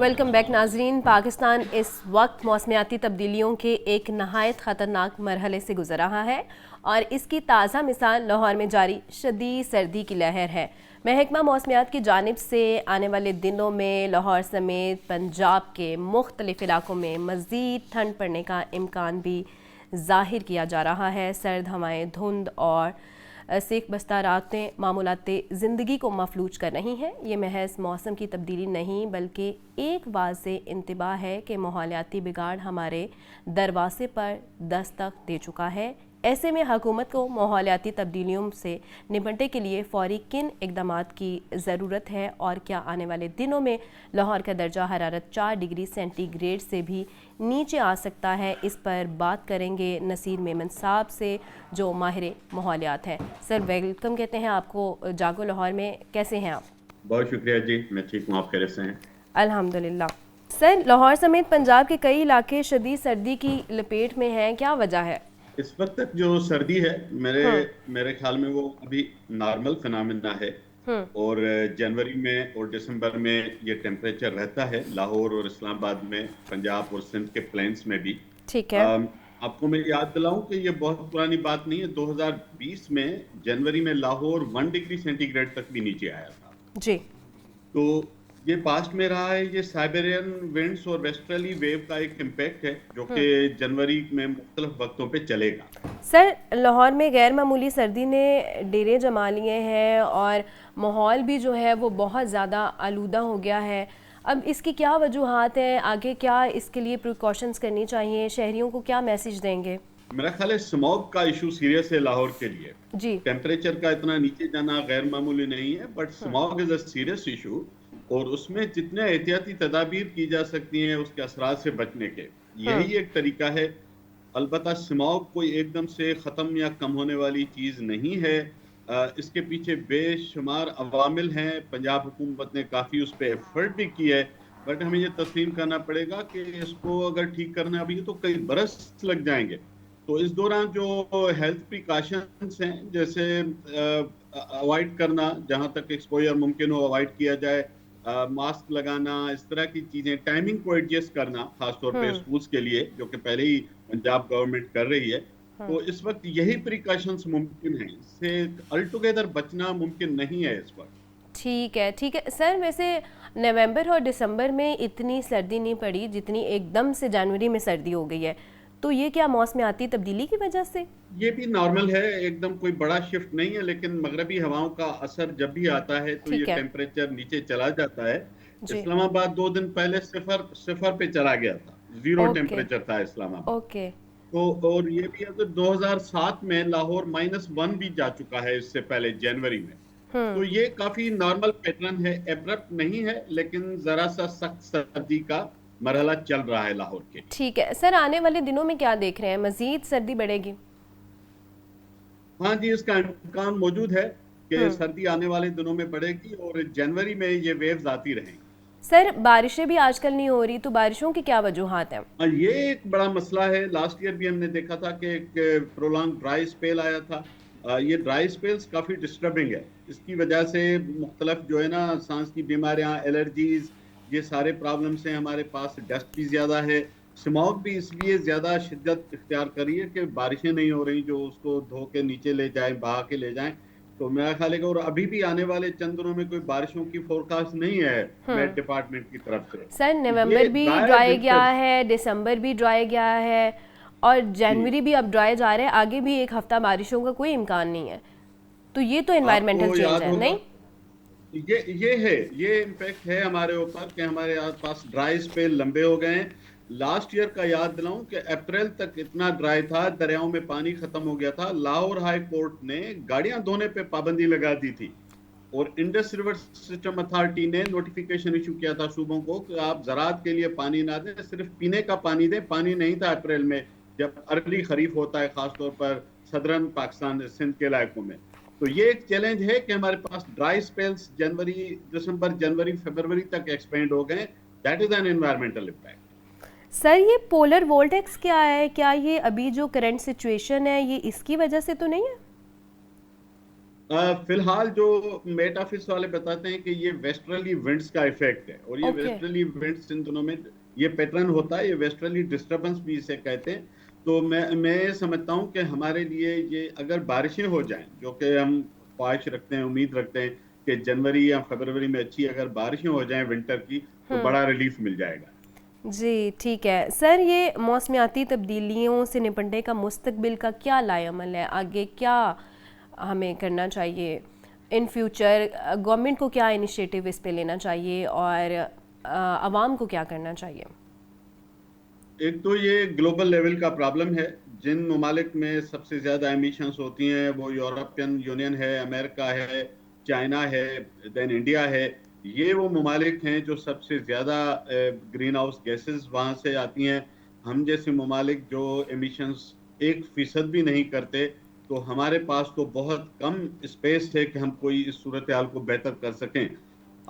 Welcome back नाजरीन। पाकिस्तान इस वक्त मौसमियाती तब्दीलियों के एक नहायत ख़तरनाक मरहले से गुजर रहा है और इसकी ताज़ा मिसाल लाहौर में जारी शदीद सर्दी की लहर है। महकमा मौसमियात की जानिब से आने वाले दिनों में लाहौर समेत पंजाब के मुख्तलिफ इलाकों में मज़ीद ठंड पड़ने का इम्कान भी ज़ाहिर किया जा रहा है। सर्द हवाएँ, धुंध और सेक बस्ता रातें मामूलाते ज़िंदगी को मफलूज कर रही हैं। ये महज मौसम की तब्दीली नहीं बल्कि एक वाज़ेह इंतबाह है कि माहौलियाती बिगाड़ हमारे दरवाज़े पर दस्तक दे चुका है। ऐसे में हुकूमत को माहौलियाती तब्दीलियों से निपटने के लिए फ़ौरी किन इक़दामात की ज़रूरत है और क्या आने वाले दिनों में लाहौर का दर्जा हरारत 4 डिग्री सेंटीग्रेड से भी नीचे आ सकता है, इस पर बात करेंगे नसीर मेमन साहब से जो माहिर माहौलियात हैं। सर वेलकम कहते हैं आपको जागो लाहौर में। कैसे हैं आप? बहुत शुक्रिया जी, मैं ठीक हूँ। आप खैरियत से हैं? अल्हम्दुलिल्लाह। सर लाहौर समेत पंजाब के कई इलाके शदीद सर्दी की लपेट में हैं, क्या वजह है? इस वक्त तक जो सर्दी है मेरे हम्म मेरे ख्याल में वो अभी नॉर्मल फिनोमेना है। हम्म और जनवरी में और दिसंबर में ये टेम्परेचर रहता है लाहौर और इस्लामाबाद में, पंजाब और सिंध के प्लेन्स में भी। ठीक है। आपको मैं याद दिलाऊं कि ये बहुत पुरानी बात नहीं है। 2020 में जनवरी में लाहौर 1 डिग्री सेंटीग्रेड तक भी नीचे आया था। जी। तो ये पास्ट में रहा है। ये साइबेरियन विंड्स और वेस्टर्ली वेव का एक इम्पैक्ट है जो कि जनवरी में मुख्तलिफ वक्तों पे चलेगा। सर लाहौर में गैर मामूली सर्दी ने डेरे जमा लिए हैं और माहौल भी जो है वो बहुत ज़्यादा आलूदा हो गया है। अब इसकी क्या वजूहात हैं, आगे क्या इसके लिए प्रिकॉशंस करनी चाहिए, शहरियों को क्या मैसेज देंगे? मेरा ख्याल है स्मॉग का इशू सीरियस है लाहौर के लिए। जी। टेम्परेचर का इतना नीचे जाना गैर मामूली नहीं है, but smog is a serious issue. और उसमें जितने एहतियाती तदाबीर की जा सकती हैं उसके असरात से बचने के, यही एक तरीका है। अलबत्ता स्मॉग कोई एकदम से ख़त्म या कम होने वाली चीज़ नहीं है। इसके पीछे बेशुमार अवामिल हैं। पंजाब हुकूमत ने काफ़ी उस पर एफर्ट भी की है, बट हमें ये तस्लीम करना पड़ेगा कि इसको अगर ठीक करना भी है तो कई बरस लग जाएंगे। तो इस दौरान जो हेल्थ प्रिकॉशंस हैं, जैसे अवॉइड करना, जहाँ तक एक्सपोजर मुमकिन हो अवॉइड किया जाए, मास्क लगाना, इस तरह की चीज़ें, टाइमिंग को एडजस्ट करना खासतौर पे स्कूल्स के लिए जो कि पहले ही पंजाब गवर्नमेंट कर रही है। तो इस वक्त यही प्रिकॉशंस मुमकिन है, इससे अल्टुगेदर बचना मुमकिन नहीं है इस वक्त। ठीक है, ठीक है। सर वैसे नवंबर और दिसंबर में इतनी सर्दी नहीं पड़ी जितनी एकदम से जनवरी में सर्दी हो गई है, तो ये क्या मौसमियाती तब्दीली की वजह से? ये भी नॉर्मल है, एकदम कोई बड़ा शिफ्ट नहीं है, लेकिन मगरबी हवाओं का असर जब भी आता है तो ये ठीक है। टेम्परेचर नीचे चला जाता है। जी। इस्लामाबाद 2 दिन पहले सिफर सिफर पे चला गया था, जीरो ओके। टेम्परेचर था इस्लामाबाद। ओके। तो और ये भी है तो 2007 में लाहौर -1 भी जा चुका है इससे पहले जनवरी में। तो ये काफी नॉर्मल पैटर्न है, एब्रप्ट नहीं है, लेकिन जरा सा सख्त सर्दी का मरहला चल रहा है लाहौर के। ठीक है। सर आने वाले दिनों में क्या देख रहे हैं, मजीद सर्दी बढ़ेगी? हाँ जी, इसका इम्कान मौजूद है कि सर्दी आने वाले दिनों में बढ़ेगी और जनवरी में ये वेव्स आती रहेंगी। सर बारिशें भी आजकल नहीं हो रही, तो बारिशों की क्या वजूहात हैं? ये एक बड़ा मसला है। लास्ट ईयर भी हमने देखा था कि एक प्रोलॉन्ग ड्राई स्पेल आया था। ये ड्राई स्पेल्स काफ़ी डिस्टर्बिंग है। इसकी वजह से मुख्तलिफ जो है ना, सांस की बीमारियां, एलर्जीज, ये सारे प्रॉब्लम्स हैं हमारे पास। डस्ट भी ज़्यादा है। स्मॉग भी इसलिए ज़्यादा शिद्दत इख्तियार कर रही है कि बारिशें नहीं हो रही जो उसको धो के नीचे ले जाएं, बहा के ले जाएं। तो मेरा ख्याल है कि और अभी भी आने वाले चंद दिनों में कोई बारिशों की फोरकास्ट नहीं है मेट डिपार्टमेंट की तरफ से। सर ये नवंबर भी ड्राई ड्राई गया विंटर। है, दिसंबर भी ड्राई गया है और जी, जनवरी भी अब ड्राई जा रहा है। आगे भी एक हफ्ता बारिशों का कोई इम्कान नहीं है, तो ये तो एनवायरमेंटल आपको चेंज याद है होगा, नहीं? ये इम्पैक्ट है हमारे ऊपर कि हमारे पास ड्राई स्पेल लंबे हो गए हैं। लास्ट ईयर का याद दिलाऊं कि अप्रैल तक इतना ड्राई था, दरियाओं में पानी खत्म हो गया था। लाहौर हाई कोर्ट ने गाड़ियां धोने पे पाबंदी लगा दी थी और इंडस रिवर सिस्टम अथॉरिटी ने नोटिफिकेशन इशू किया था सूबों को कि आप ज़राअत के लिए पानी ना दें, सिर्फ पीने का पानी दें। पानी नहीं था अप्रैल में, जब अर्ली खरीफ होता है खासतौर पर सदरन पाकिस्तान, सिंध के इलाकों में। तो ये एक चैलेंज है कि हमारे पास ड्राई स्पेल्स जनवरी, दिसंबर, जनवरी, फरवरी तक एक्सपेंड हो गए। That is an environmental impact. Sir ये पोलर वोल्टेक्स क्या है, क्या ये अभी जो करंट सिचुएशन है ये इसकी वजह से तो नहीं है? फिलहाल जो मेटाफिस वाले बताते हैं कि ये वेस्टर्ली विंड्स का इफेक्ट है, और ये ओके। वेस्टर्ली विंड्स इन दोनों में ये पैटर्न होता है, ये वेस्टर्ली डिस्टरबेंस भी इसे कहते हैं। तो मैं ये समझता हूँ कि हमारे लिए ये अगर बारिशें हो जाएं, जो कि हम ख्वाहिश रखते हैं, उम्मीद रखते हैं कि जनवरी या फरवरी में अच्छी अगर बारिशें हो जाएं विंटर की, तो बड़ा रिलीफ मिल जाएगा। जी ठीक है सर, ये मौसमियाती तब्दीलियों से निपटने का मुस्तकबिल का क्या लाएअमल है? आगे क्या हमें करना चाहिए इन फ्यूचर? गवर्नमेंट को क्या इनिशिएटिव इस पे लेना चाहिए और आवाम को क्या करना चाहिए? एक तो ये ग्लोबल लेवल का प्रॉब्लम है। जिन ममालिक में सबसे ज्यादा एमिशंस होती हैं वो यूरोपियन यूनियन है, अमेरिका है, चाइना है, देन इंडिया है। ये वो ममालिक हैं जो सबसे ज्यादा ग्रीन हाउस गैसेस वहां से आती हैं। हम जैसे ममालिक जो एमिशंस 1% भी नहीं करते, तो हमारे पास तो बहुत कम स्पेस है कि हम कोई इस सूरत हाल को बेहतर कर सकें।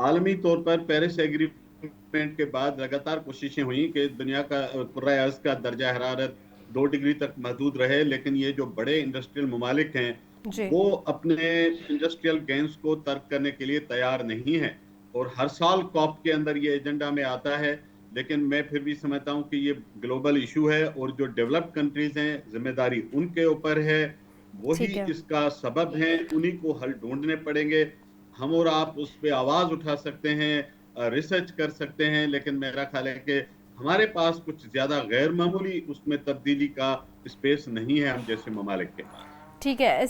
आलमी तौर पर पेरिस एग्रीमेंट के बाद लगातार कोशिशें हुई कि दुनिया का कुर्रा अर्ज का दर्जा हरारत 2 डिग्री तक महदूद रहे, लेकिन ये जो बड़े इंडस्ट्रियल ममालिक हैं जी वो अपने इंडस्ट्रियल गेन्स को तर्क करने के लिए तैयार नहीं है। और हर साल कॉप के अंदर ये एजेंडा में आता है, लेकिन मैं फिर भी समझता हूँ कि ये ग्लोबल इशू है, और जो डेवलप्ड कंट्रीज हैं जिम्मेदारी उनके ऊपर है, वही ठीक है। इसका सबब है, उन्हीं को हल ढूंढने पड़ेंगे। हम और आप उस पर आवाज उठा सकते हैं, रिसर्च कर सकते हैं, लेकिन मेरा ख्याल है कि हमारे पास कुछ ज्यादा गैर मामूली उसमें तब्दीली का स्पेस नहीं है हम जैसे ममालिक के पास। ठीक है